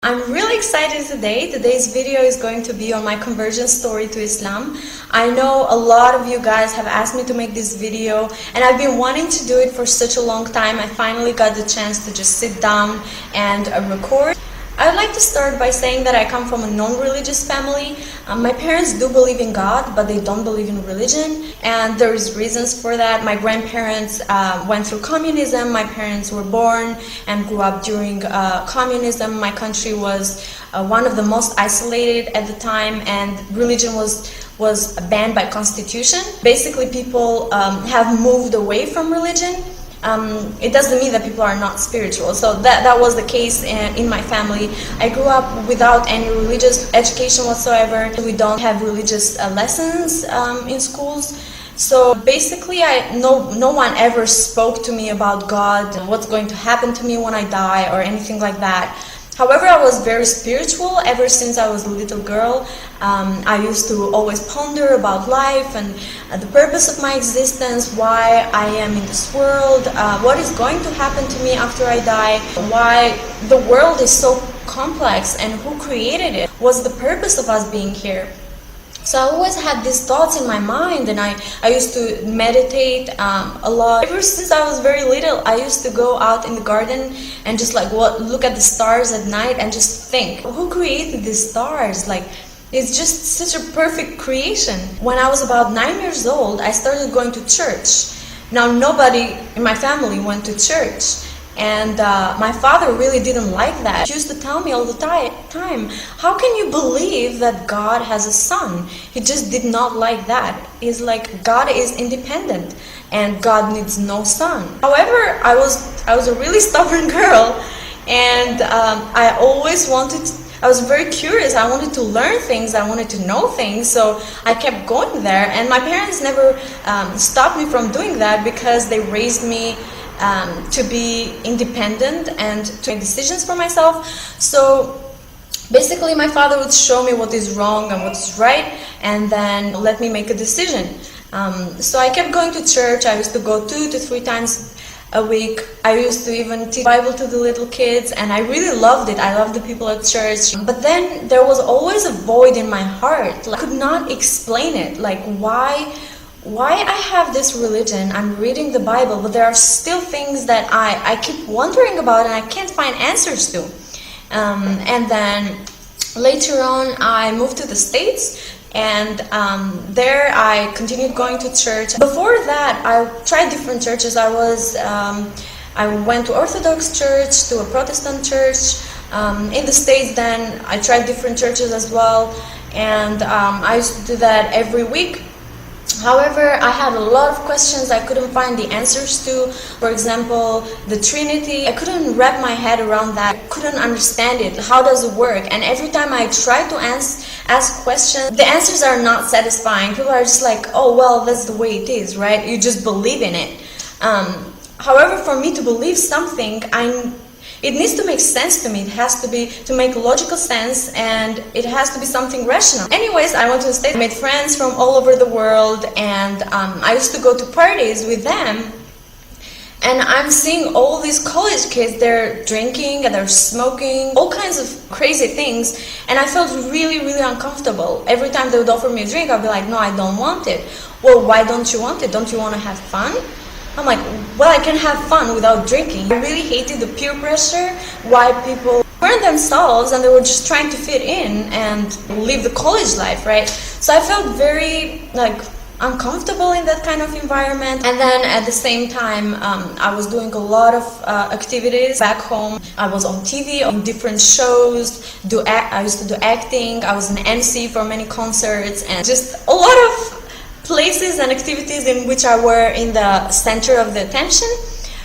I'm really excited today. Today's video is going to be on my conversion story to Islam. I know a lot of you guys have asked me to make this video, and I've been wanting to do it for such a long time. I finally got the chance to just sit down and record. I'd like to start by saying that I come from a non-religious family. My parents do believe in God, but they don't believe in religion, and there's reasons for that. My grandparents went through communism. My parents were born and grew up during communism. My country was one of the most isolated at the time, and religion was banned by constitution. Basically, people have moved away from religion. It doesn't mean that people are not spiritual. So that was the case in my family. I grew up without any religious education whatsoever. We don't have religious lessons in schools. So basically, no one ever spoke to me about God and what's going to happen to me when I die or anything like that. However, I was very spiritual ever since I was a little girl. I used to always ponder about life and the purpose of my existence, why I am in this world, what is going to happen to me after I die, why the world is so complex and who created it, what's the purpose of us being here. So I always had these thoughts in my mind, and I used to meditate a lot. Ever since I was very little, I used to go out in the garden and just look at the stars at night and just think, who created these stars? It's just such a perfect creation. When I was about 9 years old, I started going to church. Now, nobody in my family went to church. And my father really didn't like that. He used to tell me all the time, how can you believe that God has a son? He just did not like that. He's like, God is independent and God needs no son. However, I was a really stubborn girl, and I was very curious. I wanted to learn things, I wanted to know things, so I kept going there. And my parents never stopped me from doing that because they raised me to be independent and to make decisions for myself. So basically, my father would show me what is wrong and what's right, and then let me make a decision. So I kept going to church. I used to go 2 to 3 times a week. I used to even teach Bible to the little kids, and I really loved it. I loved the people at church. But then there was always a void in my heart. I could not explain it. Why I have this religion, I'm reading the Bible, but there are still things that I keep wondering about and I can't find answers to. And then later on, I moved to the States, and there I continued going to church. Before that, I tried different churches. I went to Orthodox church, to a Protestant church. In the States, then I tried different churches as well, and I used to do that every week. However, I had a lot of questions I couldn't find the answers to. For example, the Trinity. I couldn't wrap my head around that. I couldn't understand it. How does it work? And every time I try to ask questions, the answers are not satisfying. People are just like, oh, well, that's the way it is, right? You just believe in it. However, for me to believe something, it needs to make sense to me. It has to make logical sense, and it has to be something rational. Anyways, I went to the States, made friends from all over the world, and I used to go to parties with them. And I'm seeing all these college kids, they're drinking and they're smoking, all kinds of crazy things, and I felt really, really uncomfortable. Every time they would offer me a drink, I'd be like, no, I don't want it. Well, why don't you want it? Don't you want to have fun? I'm like, well, I can have fun without drinking. I really hated the peer pressure, why people weren't themselves and they were just trying to fit in and live the college life, right? So I felt very uncomfortable in that kind of environment. And then at the same time, I was doing a lot of activities back home. I was on TV, on different shows. I used to do acting. I was an MC for many concerts, and just a lot of places and activities in which I were in the center of the attention.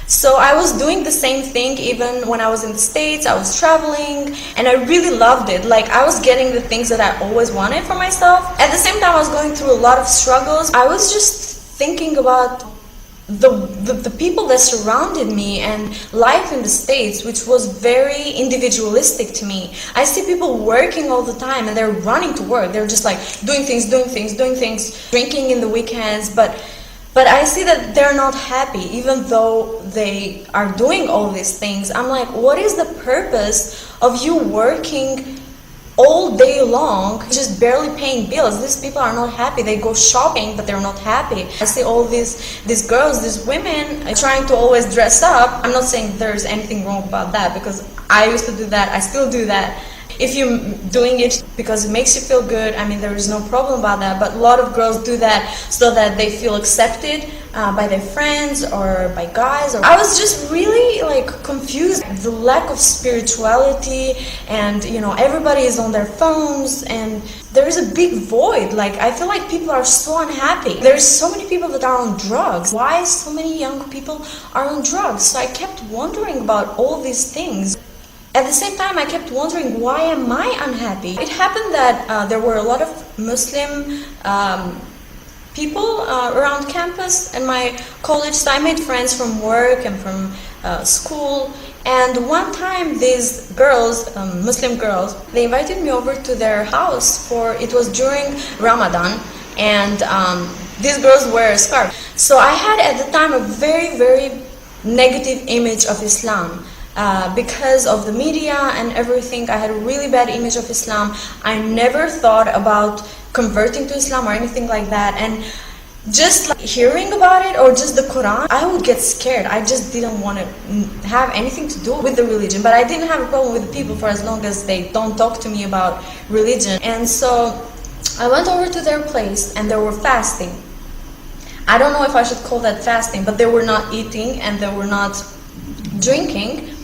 So I was doing the same thing even when I was in the States. I was traveling, and I really loved it. I was getting the things that I always wanted for myself. At the same time, I was going through a lot of struggles. I was just thinking about the people that surrounded me and life in the States, which was very individualistic to me. I see people working all the time and they're running to work. They're just doing things, drinking in the weekends. But But I see that they're not happy, even though they are doing all these things. I'm like, what is the purpose of you working all day long, just barely paying bills? These people are not happy. They go shopping, but they're not happy. I see all these girls, these women trying to always dress up. I'm not saying there's anything wrong about that, because I used to do that. I still do that. If you're doing it because it makes you feel good, I mean, there is no problem about that. But a lot of girls do that so that they feel accepted by their friends or by guys. I was just really like confused. The lack of spirituality, and you know, everybody is on their phones, and there is a big void. Like, I feel like people are so unhappy. There's so many people that are on drugs. Why so many young people are on drugs? So I kept wondering about all these things. At the same time, I kept wondering, why am I unhappy? It happened that there were a lot of Muslim people around campus and my college, so I made friends from work and from school. And one time these girls, Muslim girls, they invited me over to their house it was during Ramadan, and these girls wear a scarf. So I had at the time a very, very negative image of Islam. Because of the media and everything, I had a really bad image of Islam. I never thought about converting to Islam or anything like that. And just like hearing about it, or just the Quran, I would get scared. I just didn't want to have anything to do with the religion. But I didn't have a problem with the people for as long as they don't talk to me about religion. And so I went over to their place, and they were fasting. I don't know if I should call that fasting, but they were not eating and they were not drinking.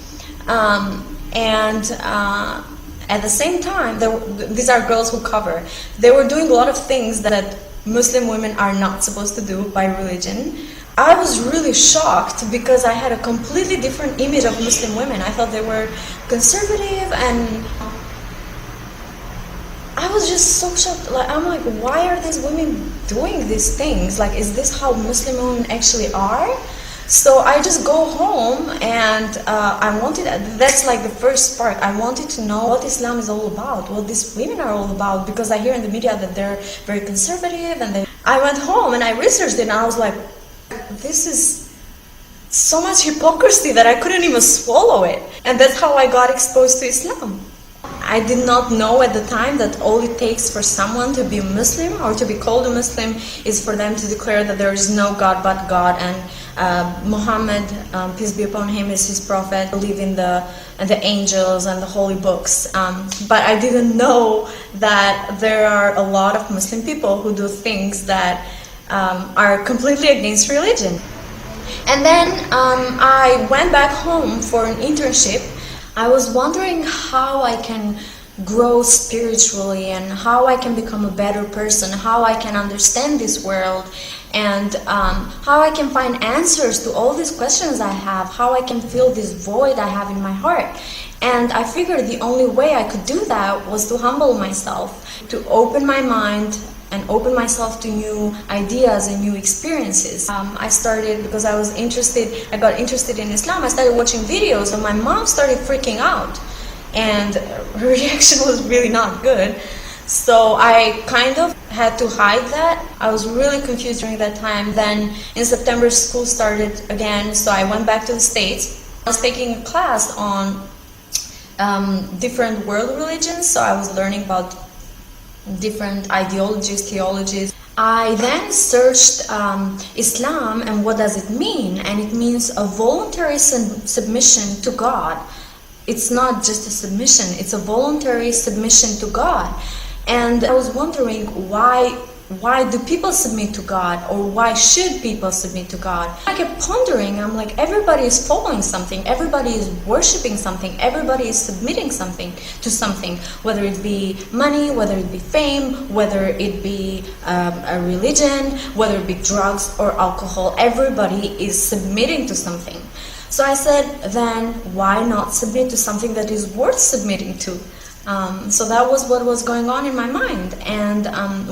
At the same time, these are girls who cover. They were doing a lot of things that Muslim women are not supposed to do by religion. I was really shocked because I had a completely different image of Muslim women. I thought they were conservative, and I was just so shocked. Like, I'm like, why are these women doing these things? Like, is this how Muslim women actually are? So I just go home, and that's like the first part. I wanted to know what Islam is all about, what these women are all about, because I hear in the media that they're very conservative, and I went home and I researched it, and I was like, this is so much hypocrisy that I couldn't even swallow it. And that's how I got exposed to Islam. I did not know at the time that all it takes for someone to be a Muslim or to be called a Muslim is for them to declare that there is no God but God, and Muhammad, peace be upon him, is his prophet, believe in the angels and the holy books. But I didn't know that there are a lot of Muslim people who do things that are completely against religion. And then I went back home for an internship. I was wondering how I can grow spiritually and how I can become a better person, how I can understand this world, and how I can find answers to all these questions I have, how I can fill this void I have in my heart. And I figured the only way I could do that was to humble myself, to open my mind and open myself to new ideas and new experiences. I started, because I got interested in Islam, I started watching videos, and my mom started freaking out, and her reaction was really not good. So I kind of had to hide that. I was really confused during that time. Then in September, school started again, so I went back to the States. I was taking a class on different world religions, so I was learning about different ideologies, theologies. I then searched Islam and what does it mean, and it means a voluntary submission to God. It's not just a submission, it's a voluntary submission to God. And I was wondering, why do people submit to God, or why should people submit to God? I kept pondering. I'm like, everybody is following something, everybody is worshipping something, everybody is submitting something to something, whether it be money, whether it be fame, whether it be a religion, whether it be drugs or alcohol. Everybody is submitting to something. So I said, then why not submit to something that is worth submitting to? So that was what was going on in my mind. And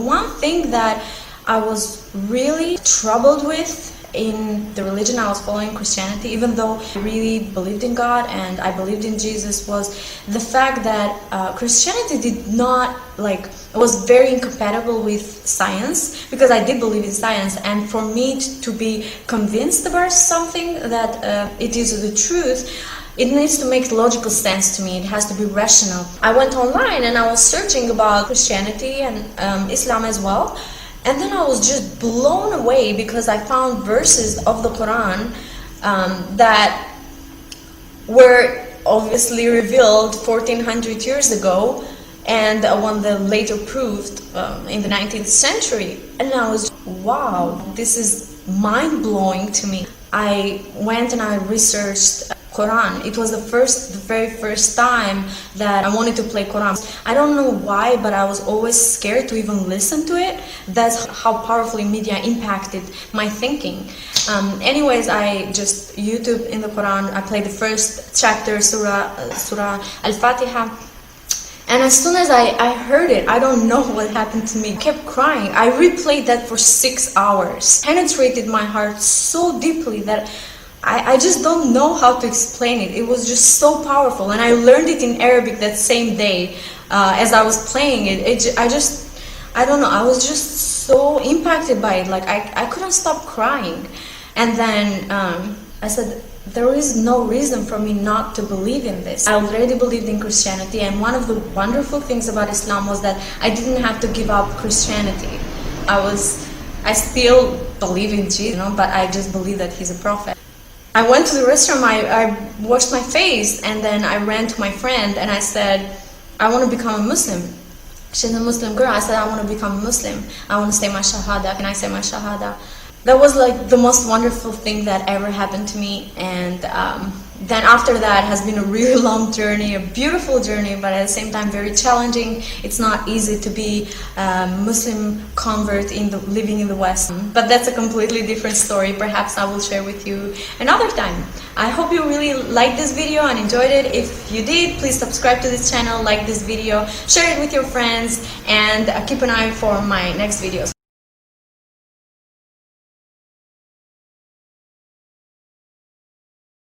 one thing that I was really troubled with in the religion I was following, Christianity, even though I really believed in God and I believed in Jesus, was the fact that Christianity did not, like, it was very incompatible with science, because I did believe in science, and for me to be convinced about something that it is the truth, it needs to make logical sense to me. It has to be rational. I went online and I was searching about Christianity and Islam as well. And then I was just blown away because I found verses of the Quran that were obviously revealed 1400 years ago, and one that later proved in the 19th century. And I was, wow, this is mind-blowing to me. I went and I researched Quran. It was the very first time that I wanted to play Quran. I don't know why, but I was always scared to even listen to it. That's how powerfully media impacted my thinking. Anyways, I just YouTube in the Quran. I played the first chapter, Surah Al-Fatiha. And as soon as I heard it, I don't know what happened to me. I kept crying. I replayed that for 6 hours. It penetrated my heart so deeply that I just don't know how to explain it. It was just so powerful, and I learned it in Arabic that same day as I was playing it. I don't know, I was just so impacted by it. Like, I couldn't stop crying. And then I said, there is no reason for me not to believe in this. I already believed in Christianity, and one of the wonderful things about Islam was that I didn't have to give up Christianity. I still believe in Jesus, but I just believe that he's a prophet. I went to the restroom, I washed my face, and then I ran to my friend and I said, I want to become a Muslim. She's a Muslim girl. I said, I want to become a Muslim. I want to say my Shahada. Can I say my Shahada? That was like the most wonderful thing that ever happened to me. And then after that has been a really long journey, a beautiful journey, but at the same time very challenging. It's not easy to be a Muslim convert living in the West. But that's a completely different story. Perhaps I will share with you another time. I hope you really liked this video and enjoyed it. If you did, please subscribe to this channel, like this video, share it with your friends, and keep an eye for my next videos.